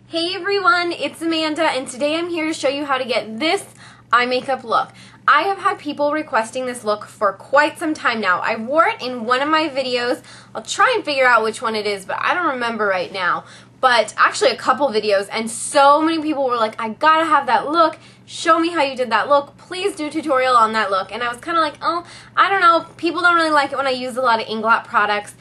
Hey everyone, it's Amanda, and today I'm here to show you how to get this eye makeup look. I have had people requesting this look for quite some time now. I wore it in one of my videos. I'll try and figure out which one it is, but I don't remember right now. But actually a couple videos, and so many people were like, I gotta have that look. Show me how you did that look. Please do a tutorial on that look. And I was kind of like, oh, I don't know. People don't really like it when I use a lot of Inglot products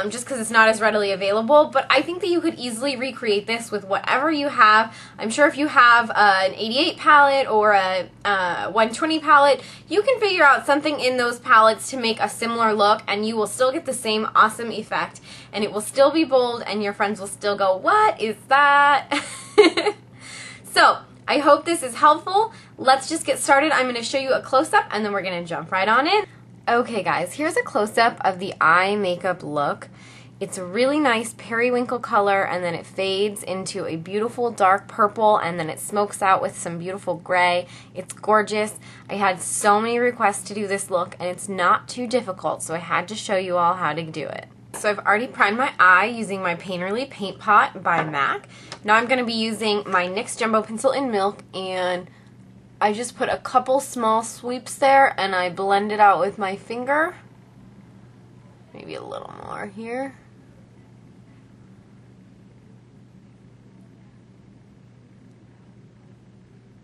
just because it's not as readily available. But I think that you could easily recreate this with whatever you have. I'm sure if you have an 88 palette or a 120 palette, you can figure out something in those palettes to make a similar look, and you will still get the same awesome effect. And it will still be bold, and your friends will still go, what is that? So, I hope this is helpful. Let's just get started. I'm going to show you a close-up and then we're going to jump right on in. Okay guys, here's a close-up of the eye makeup look. It's a really nice periwinkle color, and then it fades into a beautiful dark purple, and then it smokes out with some beautiful gray. It's gorgeous. I had so many requests to do this look, and it's not too difficult, so I had to show you all how to do it. So I've already primed my eye using my Painterly Paint Pot by MAC. Now I'm going to be using my NYX Jumbo Pencil in Milk, and I just put a couple small sweeps there and I blend it out with my finger. Maybe a little more here.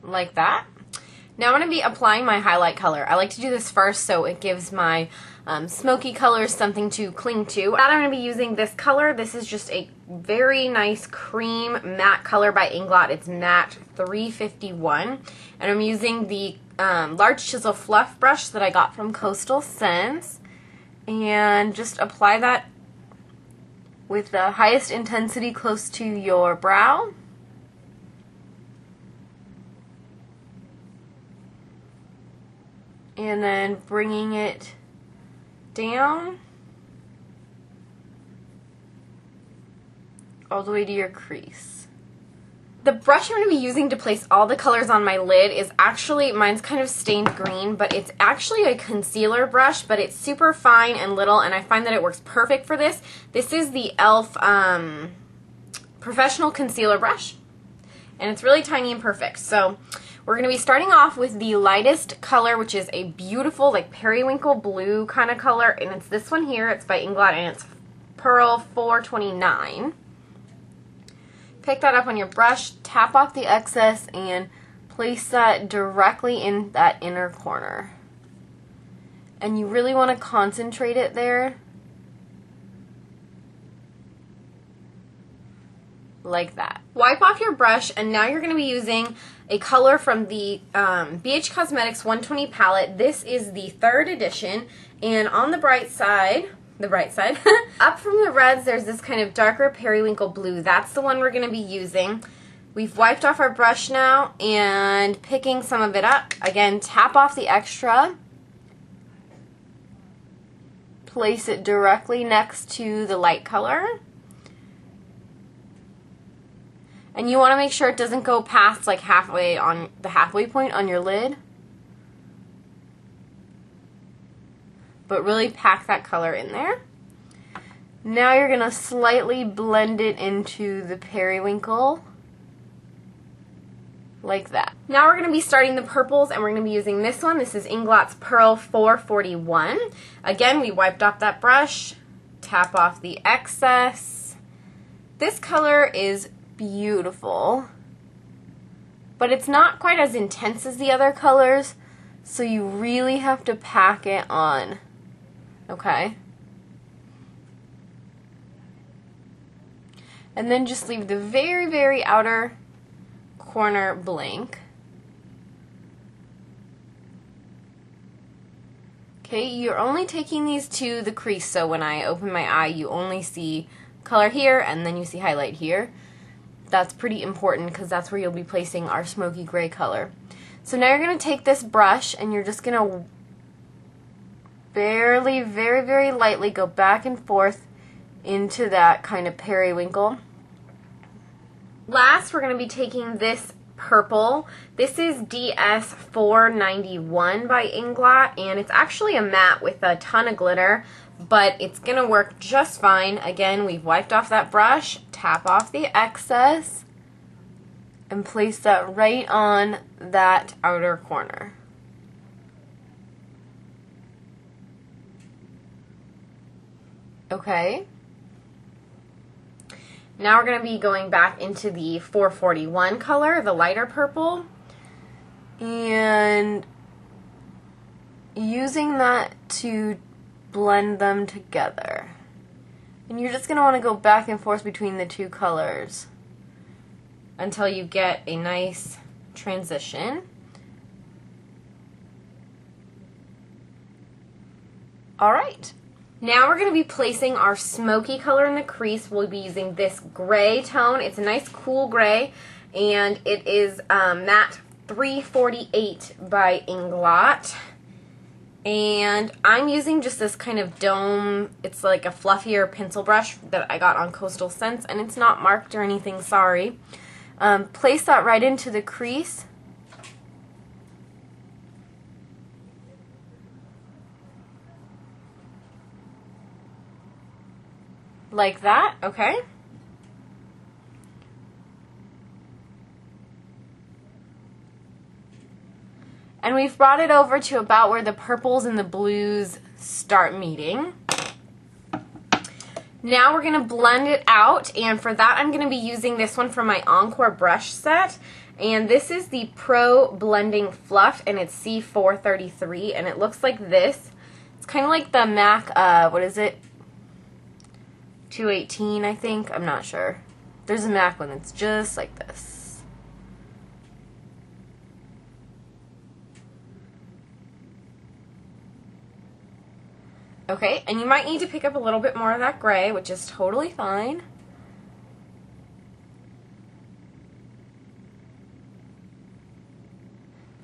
Like that. Now I'm going to be applying my highlight color. I like to do this first so it gives my smoky colors something to cling to. Now I'm going to be using this color. This is just a very nice cream matte color by Inglot. It's matte 351. And I'm using the large chisel fluff brush that I got from Coastal Scents. And just apply that with the highest intensity close to your brow. And then bringing it down all the way to your crease. The brush I'm going to be using to place all the colors on my lid is actually, mine's kind of stained green, but it's actually a concealer brush, but it's super fine and little, and I find that it works perfect for this. This is the e.l.f. Professional Concealer Brush, and it's really tiny and perfect. So we're going to be starting off with the lightest color, which is a beautiful, like, periwinkle blue kind of color, and it's this one here. It's by Inglot, and it's Pearl 429. Pick that up on your brush, tap off the excess, and place that directly in that inner corner. And you really want to concentrate it there. Like that. Wipe off your brush, and now you're going to be using a color from the BH Cosmetics 120 palette. This is the 3rd edition, and on the bright side, up from the reds, there's this kind of darker periwinkle blue. That's the one we're going to be using. We've wiped off our brush now, and picking some of it up. Again, tap off the extra. Place it directly next to the light color. And you want to make sure it doesn't go past like halfway on the halfway point on your lid. But really pack that color in there. Now you're going to slightly blend it into the periwinkle. Like that. Now we're going to be starting the purples, and we're going to be using this one. This is Inglot's Pearl 441. Again, we wiped off that brush. Tap off the excess. This color is beautiful, but it's not quite as intense as the other colors, so you really have to pack it on. Okay? And then just leave the very, very outer corner blank. Okay, you're only taking these to the crease, so when I open my eye, you only see color here, and then you see highlight here. That's pretty important because that's where you'll be placing our smoky gray color. So now you're going to take this brush, and you're just going to barely, very, very lightly go back and forth into that kind of periwinkle. Last, we're going to be taking this purple. This is DS491 by Inglot, and it's actually a matte with a ton of glitter, but it's going to work just fine. Again, we've wiped off that brush, tap off the excess, and place that right on that outer corner. Okay. Now we're going to be going back into the 441 color, the lighter purple, and using that to blend them together. And you're just going to want to go back and forth between the two colors until you get a nice transition. Alright. Now we're going to be placing our smoky color in the crease. We'll be using this gray tone. It's a nice cool gray, and it is matte 348 by Inglot. And I'm using just this kind of dome, it's like a fluffier pencil brush that I got on Coastal Scents, and it's not marked or anything, sorry. Place that right into the crease. Like that, okay? And we've brought it over to about where the purples and the blues start meeting. Now we're going to blend it out, and for that I'm going to be using this one from my Encore brush set. And this is the Pro Blending Fluff, and it's C433, and it looks like this. It's kind of like the MAC, what is it? 218, I think. I'm not sure. There's a MAC one that's just like this. Okay, and you might need to pick up a little bit more of that gray, which is totally fine.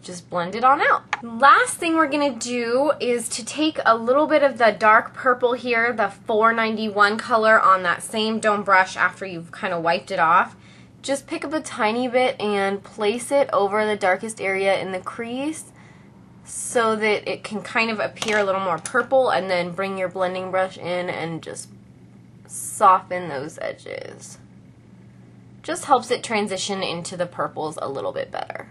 Just blend it on out. Last thing we're going to do is to take a little bit of the dark purple here, the 491 color, on that same dome brush after you've kind of wiped it off. Just pick up a tiny bit and place it over the darkest area in the crease so that it can kind of appear a little more purple, and then bring your blending brush in and just soften those edges. Just helps it transition into the purples a little bit better.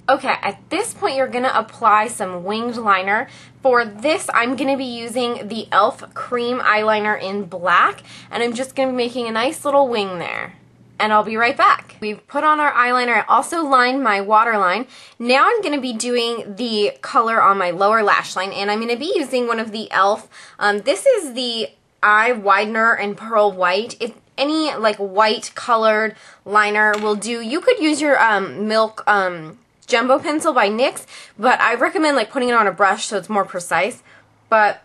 Okay, at this point you're going to apply some winged liner. For this, I'm going to be using the e.l.f. Cream Eyeliner in black, and I'm just going to be making a nice little wing there. And I'll be right back. We've put on our eyeliner. I also lined my waterline. Now I'm going to be doing the color on my lower lash line, and I'm going to be using one of the e.l.f. This is the Eye Widener in Pearl White. If any like white colored liner will do. You could use your Milk Jumbo Pencil by NYX, but I recommend like putting it on a brush so it's more precise. But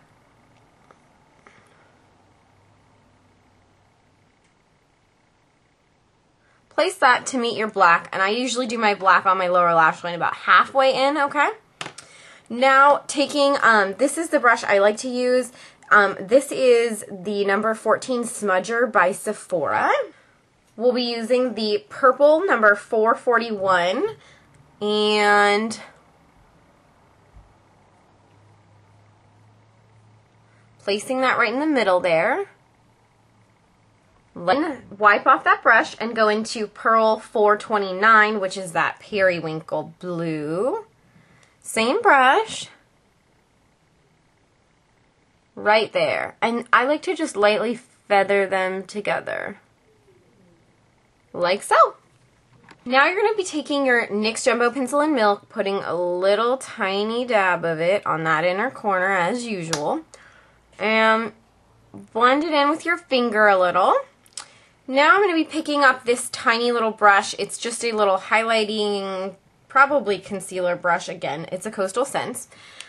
place that to meet your black, and I usually do my black on my lower lash line about halfway in, okay? Now taking, this is the brush I like to use. This is the number 14 Smudger by Sephora. We'll be using the purple number 441. And placing that right in the middle there. Then wipe off that brush and go into Pearl 429, which is that Periwinkle blue. Same brush. Right there. And I like to just lightly feather them together. Like so. Now you're going to be taking your NYX Jumbo Pencil in Milk, putting a little tiny dab of it on that inner corner as usual, and blend it in with your finger a little. Now I'm going to be picking up this tiny little brush. It's just a little highlighting, probably concealer brush again. It's a Coastal Scents.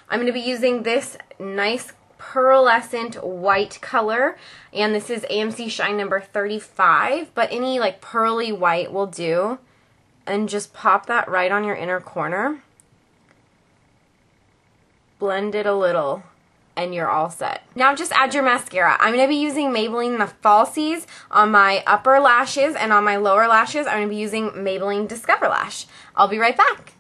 I'm going to be using this nice pearlescent white color, and this is AMC Shine number 35, but any like pearly white will do. And just pop that right on your inner corner. Blend it a little, and you're all set. Now just add your mascara. I'm going to be using Maybelline The Falsies on my upper lashes, and on my lower lashes I'm going to be using Maybelline Discover Lash. I'll be right back.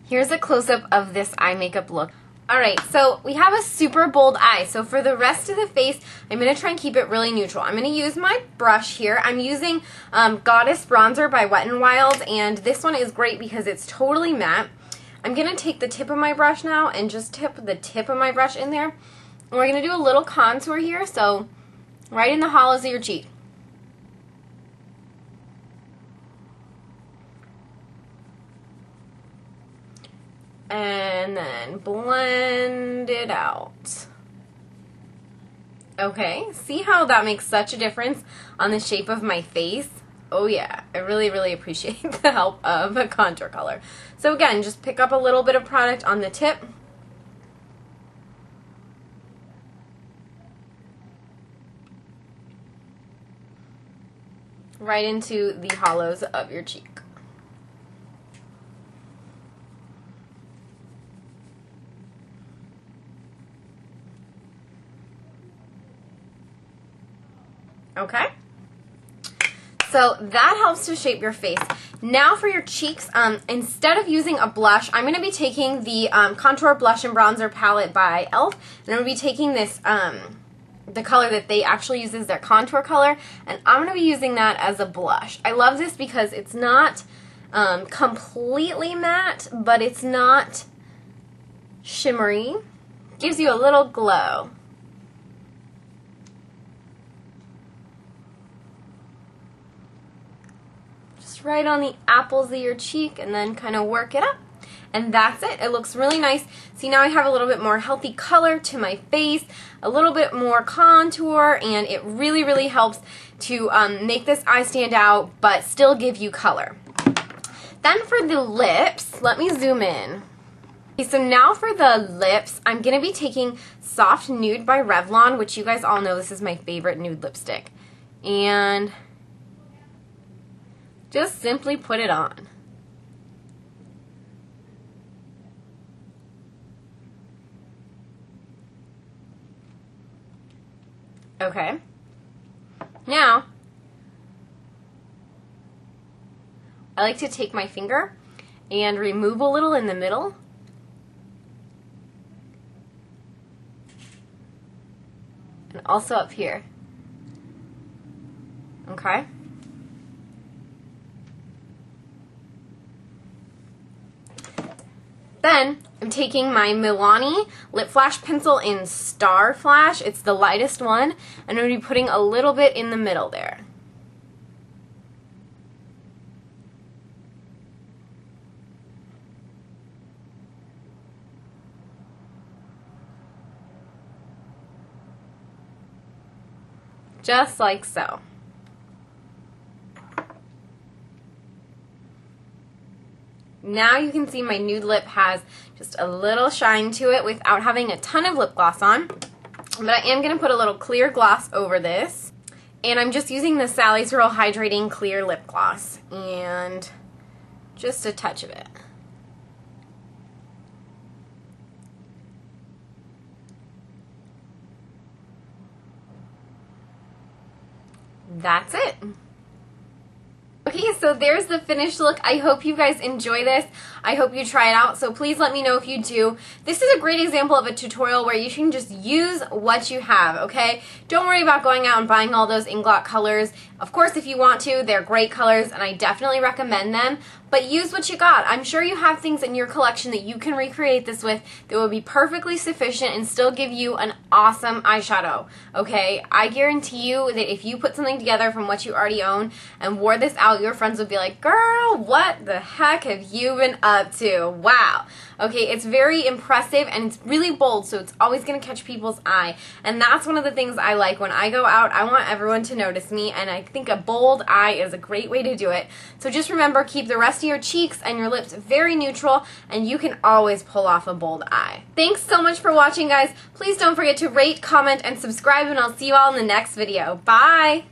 Here's a close-up of this eye makeup look. Alright, so we have a super bold eye. So for the rest of the face, I'm going to try and keep it really neutral. I'm going to use my brush here. I'm using Goddess Bronzer by Wet n Wild, and this one is great because it's totally matte. I'm going to take the tip of my brush now and just tip the tip of my brush in there. And we're going to do a little contour here, so right in the hollows of your cheek. And then blend it out. Okay, see how that makes such a difference on the shape of my face? Oh yeah, I really, really appreciate the help of a contour color. So again, just pick up a little bit of product on the tip. Right into the hollows of your cheek. Okay, so that helps to shape your face. Now for your cheeks, instead of using a blush, I'm going to be taking the Contour Blush and Bronzer palette by e.l.f. And I'm going to be taking this, the color that they actually use as their contour color, and I'm going to be using that as a blush. I love this because it's not completely matte, but it's not shimmery. Gives you a little glow. Right on the apples of your cheek, and then kind of work it up. And that's it. It looks really nice. See, now I have a little bit more healthy color to my face, a little bit more contour, and it really, really helps to make this eye stand out, but still give you color. Then for the lips, let me zoom in. Okay, so now for the lips, I'm going to be taking Soft Nude by Revlon, which you guys all know this is my favorite nude lipstick. And just simply put it on. Okay. Now, I like to take my finger and remove a little in the middle. And also up here. Okay? Then I'm taking my Milani Lip Flash Pencil in Star Flash. It's the lightest one. I'm going to be putting a little bit in the middle there. Just like so. Now you can see my nude lip has just a little shine to it without having a ton of lip gloss on. But I am going to put a little clear gloss over this. And I'm just using the Sally's Real Hydrating Clear Lip Gloss. And just a touch of it. That's it. Okay, so there's the finished look. I hope you guys enjoy this. I hope you try it out, so please let me know if you do. This is a great example of a tutorial where you can just use what you have, okay? Don't worry about going out and buying all those Inglot colors. Of course, if you want to, they're great colors, and I definitely recommend them, but use what you got. I'm sure you have things in your collection that you can recreate this with that will be perfectly sufficient and still give you an awesome eyeshadow, okay? I guarantee you that if you put something together from what you already own and wore this out, your friends would be like, girl, what the heck have you been up to? Wow. Okay, it's very impressive and it's really bold, so it's always going to catch people's eye. And that's one of the things I like. When I go out, I want everyone to notice me, and I think a bold eye is a great way to do it. So just remember, keep the rest of your cheeks and your lips very neutral, and you can always pull off a bold eye. Thanks so much for watching, guys. Please don't forget to rate, comment, and subscribe, and I'll see you all in the next video. Bye!